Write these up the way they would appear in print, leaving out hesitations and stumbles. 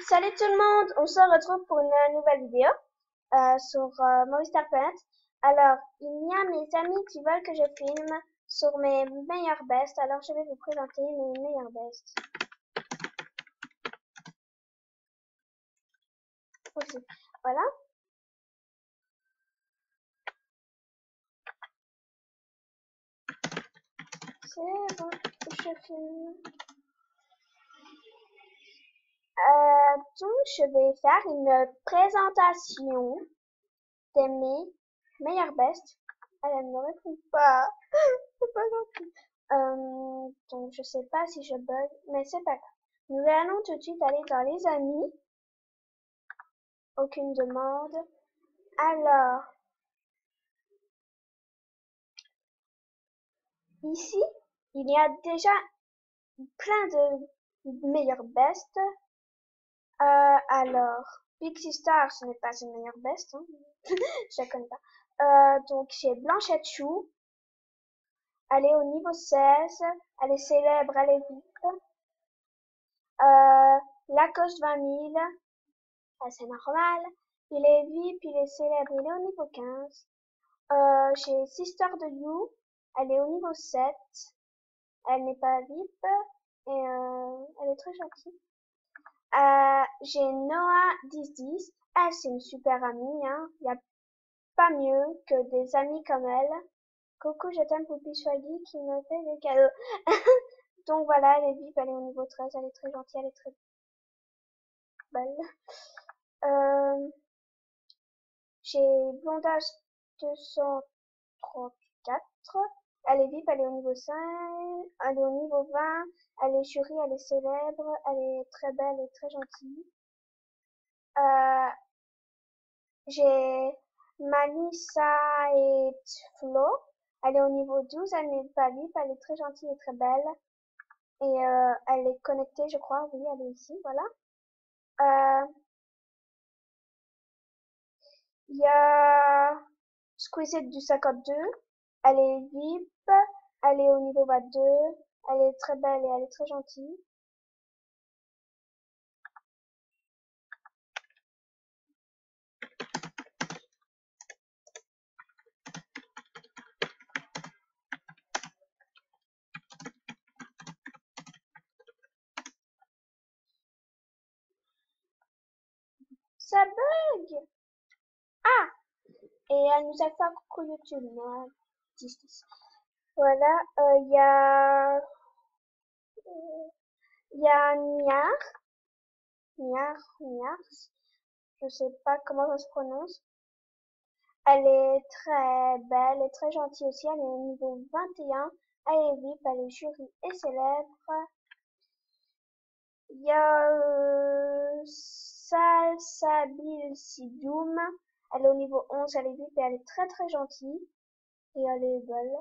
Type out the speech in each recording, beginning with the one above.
Salut tout le monde, on se retrouve pour une nouvelle vidéo sur Movistar Planet. Alors, il y a mes amis qui veulent que je filme sur mes meilleurs bests, alors je vais vous présenter mes meilleurs bests. Aussi. Voilà. C'est bon, je filme. Donc, je vais faire une présentation de mes meilleurs bests. Elle ne me répond pas. C'est pas gentil. Donc, je sais pas si je bug, mais c'est pas grave. Nous allons tout de suite aller dans les amis. Aucune demande. Alors, ici, il y a déjà plein de meilleurs bests. Alors, Pixie Star, ce n'est pas une meilleure best, hein. Je la connais pas. Donc, j'ai Blanchette Chou. Elle est au niveau 16. Elle est célèbre, elle est VIP. Lacoste 20 000. C'est normal. Il est VIP, il est célèbre, il est au niveau 15. J'ai Sister de You. Elle est au niveau 7. Elle n'est pas VIP. Et elle est très gentille. J'ai Noah 1010. Elle, c'est une super amie, hein. Il n'y a pas mieux que des amis comme elle. Coucou, je t'aime Poupie Swaggy qui me fait des cadeaux. Donc voilà, elle est VIP, elle est au niveau 13. Elle est très gentille, elle est très belle. J'ai Blondage 234. Elle est VIP, elle est au niveau 5. Elle est au niveau 20. Elle est jury, elle est célèbre. Elle est très belle et très gentille. J'ai Malissa et Flo. Elle est au niveau 12. Elle n'est pas VIP, elle est très gentille et très belle. Et elle est connectée, je crois. Oui, elle est ici, voilà. Il y a Squeezette du 52. Elle est VIP. Elle est au niveau 22. Elle est très belle et elle est très gentille. Ça bug! Ah! Et elle nous a fait un coucou YouTube, moi. Voilà, il y a Niar, Niar, je sais pas comment ça se prononce. Elle est très belle et très gentille aussi. Elle est au niveau 21. Elle est VIP, elle est jury et célèbre. Il y a Salsabil Sidoum. Elle est au niveau 11. Elle est VIP et elle est très très gentille. Et elle est belle.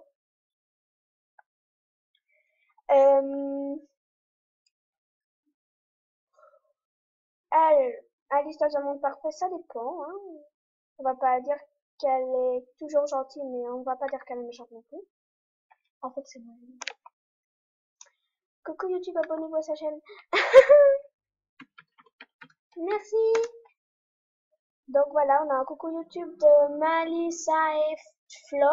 Elle, Alice dans un monde parfait, ça dépend, hein. On va pas dire qu'elle est toujours gentille, mais on va pas dire qu'elle est méchante non plus. En fait, c'est bon. Coucou YouTube, abonnez-vous à sa chaîne. Merci. Donc voilà, on a un coucou YouTube de Malissa et Flo.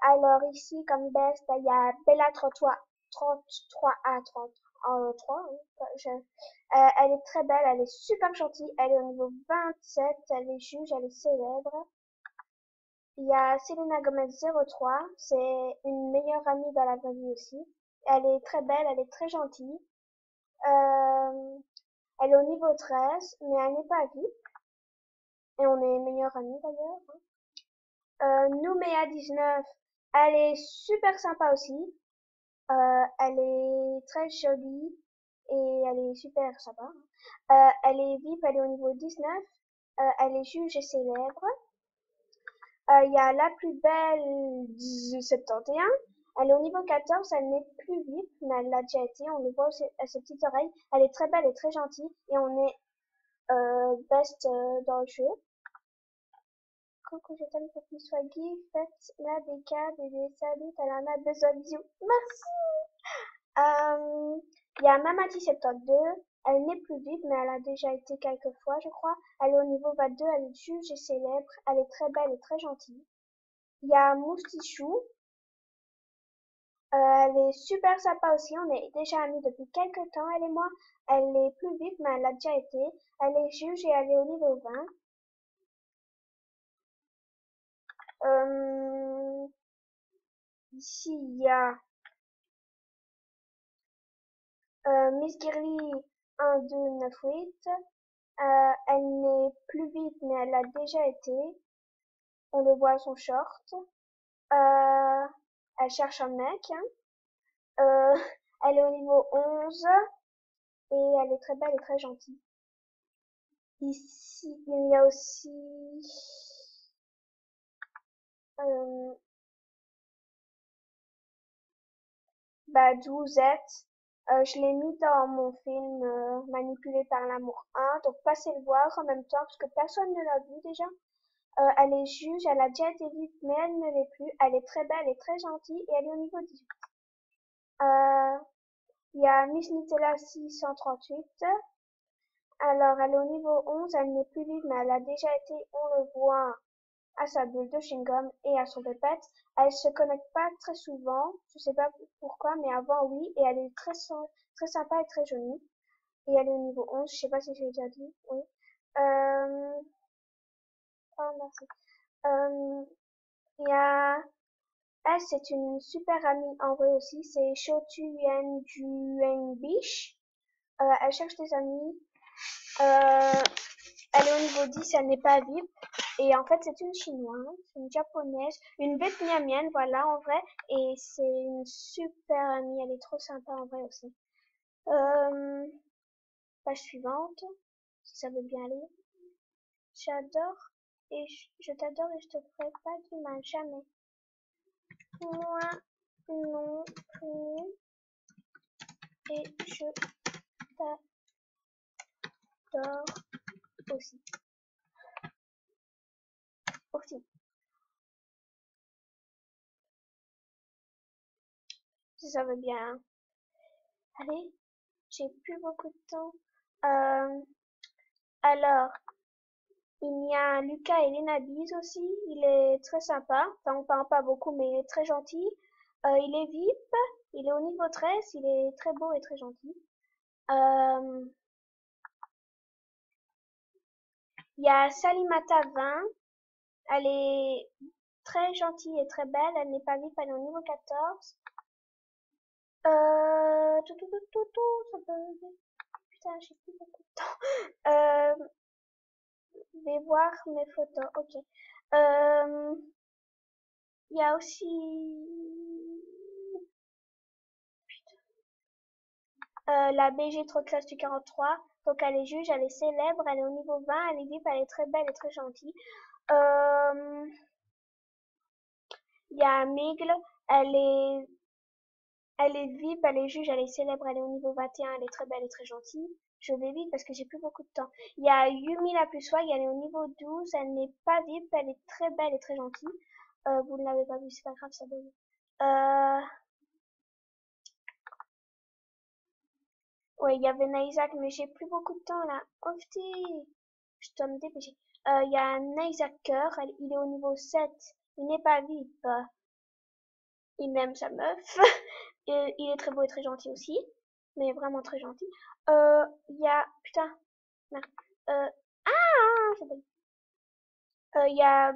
Alors ici, comme best, il y a Bella 33A 33, elle est très belle, elle est super gentille, elle est au niveau 27, elle est juge, elle est célèbre. Il y a Selena Gomez 03, c'est une meilleure amie dans la vraie vie aussi. Elle est très belle, elle est très gentille. Elle est au niveau 13, mais elle n'est pas VIP. Et on est meilleures amies d'ailleurs, hein. Nouméa 19, elle est super sympa aussi. Elle est très jolie et elle est super sympa, hein. Elle est VIP, elle est au niveau 19. Elle est juge et célèbre. Il y a la plus belle du 71. Elle est au niveau 14, elle n'est plus VIP, mais elle l'a déjà été. On le voit aussi à ses petites oreilles. Elle est très belle et très gentille. Et on est best dans le jeu. Coucou, je t'aime pour qu'il soit gay. Faites-la des cas, bébé. Salut, elle en a besoin. Bisous. Merci. Il y a Mamati72. Elle n'est plus vive, mais elle a déjà été quelques fois, je crois. Elle est au niveau 22, elle est juge et célèbre. Elle est très belle et très gentille. Il y a Moustichou. Elle est super sympa aussi. On est déjà amis depuis quelques temps, elle et moi. Elle est plus vive, mais elle a déjà été. Elle est juge et elle est au niveau 20. Ici, il y a Miss Girly 1298. Elle n'est plus vite, mais elle a déjà été. On le voit à son short. Elle cherche un mec. Hein. Elle est au niveau 11 et elle est très belle et très gentille. Ici, il y a aussi Douzette. Je l'ai mis dans mon film Manipulé par l'amour 1, donc passez le voir en même temps parce que personne ne l'a vu déjà. Elle est juge, elle a déjà été vue, mais elle ne l'est plus. Elle est très belle et très gentille et elle est au niveau 18. Il y a Miss Nutella 638. Alors, elle est au niveau 11, elle n'est plus vive, mais elle a déjà été, on le voit, à sa bulle de chewing-gum et à son pépette. Elle se connecte pas très souvent, je sais pas pourquoi, mais avant oui, et elle est très sympa et très jolie. Et elle est au niveau 11, je sais pas si j'ai déjà dit, oui. Oh, merci. Il y a, elle, c'est une super amie en vrai aussi, c'est Shotu Yen Juen Bish. Elle cherche des amis. Elle est au niveau 10, elle n'est pas VIP. Et en fait, c'est une chinoise, une japonaise, une vietnamienne, voilà, en vrai. Et c'est une super amie, elle est trop sympa en vrai aussi. Page suivante, si ça veut bien aller. J'adore et je t'adore et je te ferai pas du mal, jamais. Moi non plus. Et je t'adore aussi. Aussi, si ça veut bien. Allez, j'ai plus beaucoup de temps. Alors, il y a Lucas et Lena Biz aussi. Il est très sympa. Enfin, on parle pas beaucoup, mais il est très gentil. Il est VIP. Il est au niveau 13. Il est très beau et très gentil. Euh, il y a Salimata 20. Elle est très gentille et très belle. Elle n'est pas VIP. Elle est au niveau 14. Ça peut... Putain, j'ai plus beaucoup de temps. Je vais voir mes photos. Ok. Il y a aussi la BG trop classe du 43. Donc elle est juge, elle est célèbre, elle est au niveau 20, elle est VIP, elle est très belle et très gentille. Euh, Il y a Migle, elle est, elle est VIP, elle est juge, elle est célèbre, elle est au niveau 21, elle est très belle et très gentille. Je vais vite parce que j'ai plus beaucoup de temps. Il y a Yumi la plus swag, elle est au niveau 12, elle n'est pas VIP, elle est très belle et très gentille. Vous ne l'avez pas vu, c'est pas grave, ça bug. Ouais, il y avait Naïsak, mais j'ai plus beaucoup de temps là. Oh, putain, je dois me dépêcher. Il y a Naïsak Cœur, il est au niveau 7. Il n'est pas VIP. Il aime sa meuf. Et il est très beau et très gentil aussi. Mais vraiment très gentil. Il y a... Putain, merde. Ah, il y a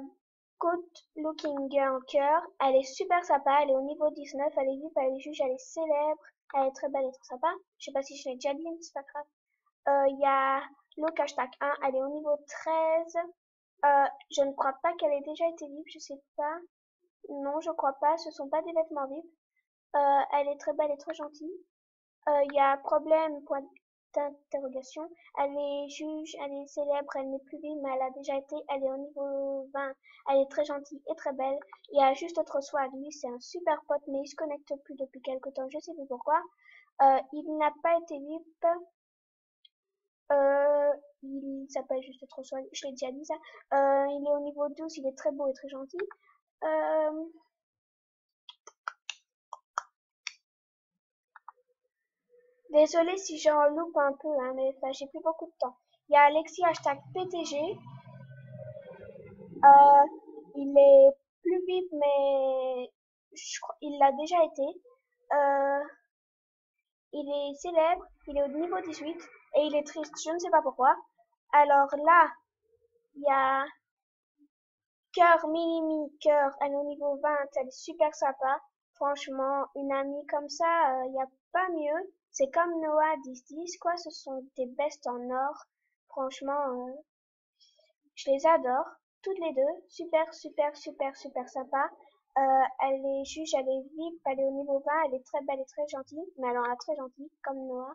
Good Looking Girl Cœur. Elle est super sympa. Elle est au niveau 19. Elle est VIP, elle est juge, elle est célèbre. Elle est très belle et très sympa. Je sais pas si je l'ai déjà dit, mais c'est pas grave. Il y a Look hashtag 1, elle est au niveau 13. Je ne crois pas qu'elle ait déjà été VIP, je sais pas. Non, je crois pas, ce sont pas des vêtements VIP. Elle est très belle et très gentille. Il y a problème, point d'interrogation. Elle est juge, elle est célèbre, elle n'est plus vive, mais elle a déjà été, elle est au niveau 20. Elle est très gentille et très belle. Il y a juste autre soit lui, c'est un super pote, mais il se connecte plus depuis quelque temps, je sais plus pourquoi. Il n'a pas été VIP. Il s'appelle juste trop soin, je l'ai déjà dit ça. Il est au niveau 12, il est très beau et très gentil. Désolée si j'en loupe un peu, hein, mais enfin, j'ai plus beaucoup de temps. Il y a Alexis hashtag PTG. Il est plus vite, mais il l'a déjà été. Euh, il est célèbre, il est au niveau 18 et il est triste, je ne sais pas pourquoi. Alors là, il y a Cœur, Minimi, Cœur, elle est au niveau 20, elle est super sympa. Franchement, une amie comme ça, il n'y a pas mieux. C'est comme Noah 10-10, quoi, ce sont des bestes en or. Franchement, je les adore, toutes les deux. Super, super, super, super sympa. Elle est juge, elle est VIP, elle est au niveau 20, elle est très belle et très gentille. Mais elle en a très gentille, comme Noah.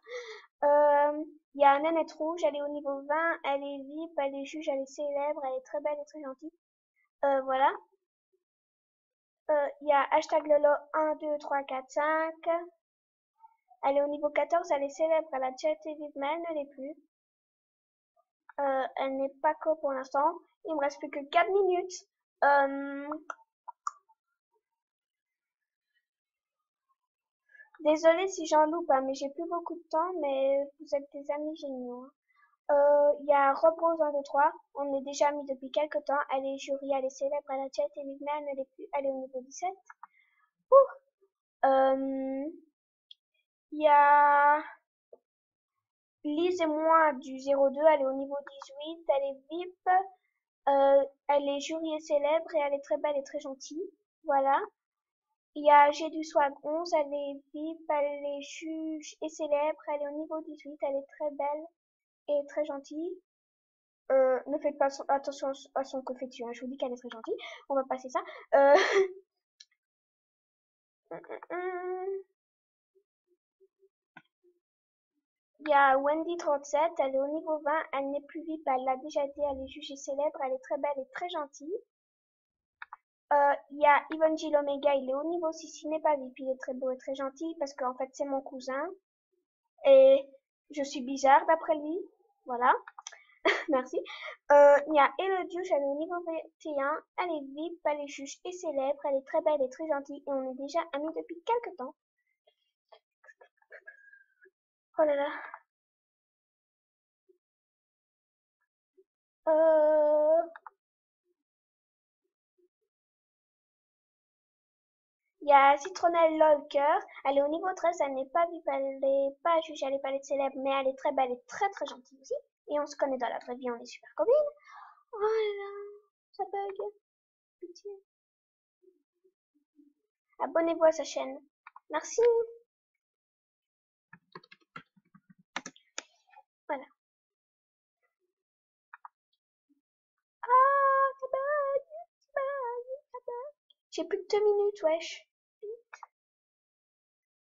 Il y a Nanette Rouge, elle est au niveau 20, elle est VIP, elle est juge, elle est célèbre, elle est très belle et très gentille. Voilà. Il y a hashtag Lolo 1, 2, 3, 4, 5. Elle est au niveau 14, elle est célèbre, elle a déjà été VIP, mais elle ne l'est plus. Elle n'est pas co pour l'instant. Il me reste plus que 4 minutes. Euh, Désolée si j'en loupe, hein, mais j'ai plus beaucoup de temps, mais vous êtes des amis géniaux, hein. Il y a Rob Rose 1, 2, 3. On est déjà amis depuis quelques temps. Elle est jury, elle est célèbre, elle a déjà été VIP, mais elle ne l'est plus. Elle est au niveau 17. Ouh. Il y a Lise et moi du 02, elle est au niveau 18, elle est VIP, elle est jury et célèbre et elle est très belle et très gentille. Voilà. Il y a J'ai du swag 11, elle est VIP, elle est juge et célèbre, elle est au niveau 18, elle est très belle et très gentille. Ne faites pas attention à son confetti, hein, je vous dis qu'elle est très gentille. On va passer ça. Euh, Il y a Wendy 37, elle est au niveau 20, elle n'est plus VIP, elle l'a déjà dit, elle est jugée célèbre, elle est très belle et très gentille. Il y a Evangel Omega, il est au niveau 6, il n'est pas VIP, il est très beau et très gentil parce qu'en fait c'est mon cousin et je suis bizarre d'après lui. Voilà, merci. Il y a Elodie, elle est au niveau 21, elle est VIP, elle est juge et célèbre, elle est très belle et très gentille et on est déjà amis depuis quelques temps. Oh là là. Euh, Il y a Citronnelle Lolker, elle est au niveau 13, elle n'est pas VIP, elle n'est pas juge, elle n'est pas célèbre, mais elle est très belle et très très gentille aussi. Et on se connaît dans la vraie vie, on est super copines. Oh là là, ça bug. Pitié. Abonnez-vous à sa chaîne. Merci. Voilà. Ah, ça bug, ça bug, ça bug. J'ai plus de 2 minutes, wesh.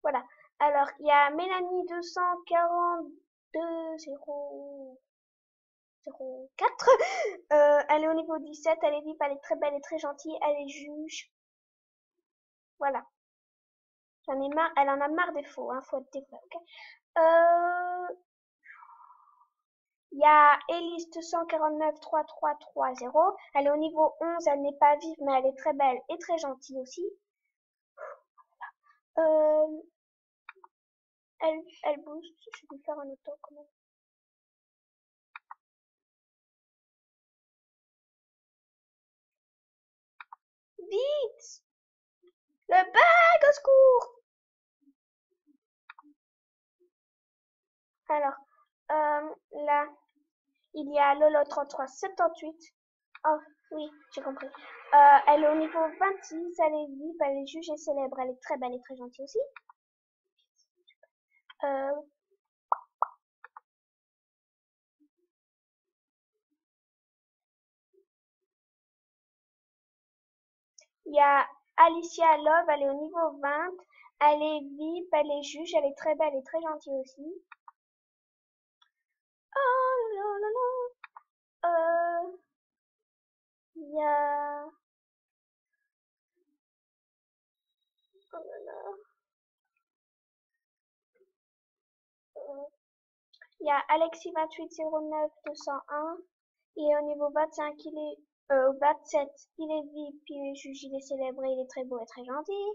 Voilà. Alors, il y a Mélanie 242 004. Elle est au niveau 17, elle est VIP, elle est très belle et très gentille, elle est juge. Voilà. J'en ai marre, elle en a marre des faux, hein, faut être des vrais, ok? Il y a Elise 249 3330. Elle est au niveau 11, elle n'est pas vive, mais elle est très belle et très gentille aussi. Euh, elle booste. Je vais lui faire un auto quand même. Vite! Le bag au secours! Alors, là, il y a Lolo 3378. Oh, oui, j'ai compris. Elle est au niveau 26, elle est vive, elle est jugée célèbre, elle est très belle et très gentille aussi. Euh, Il y a Alicia Love, elle est au niveau 20. Elle est VIP, elle est juge, elle est très belle et très gentille aussi. Oh là là là. Il y a... Oh là là. Euh, il y a Alexis 2809 201. Et au niveau 25, il est... 27, il est VIP, il est juge, il est célébré, il est très beau et très gentil.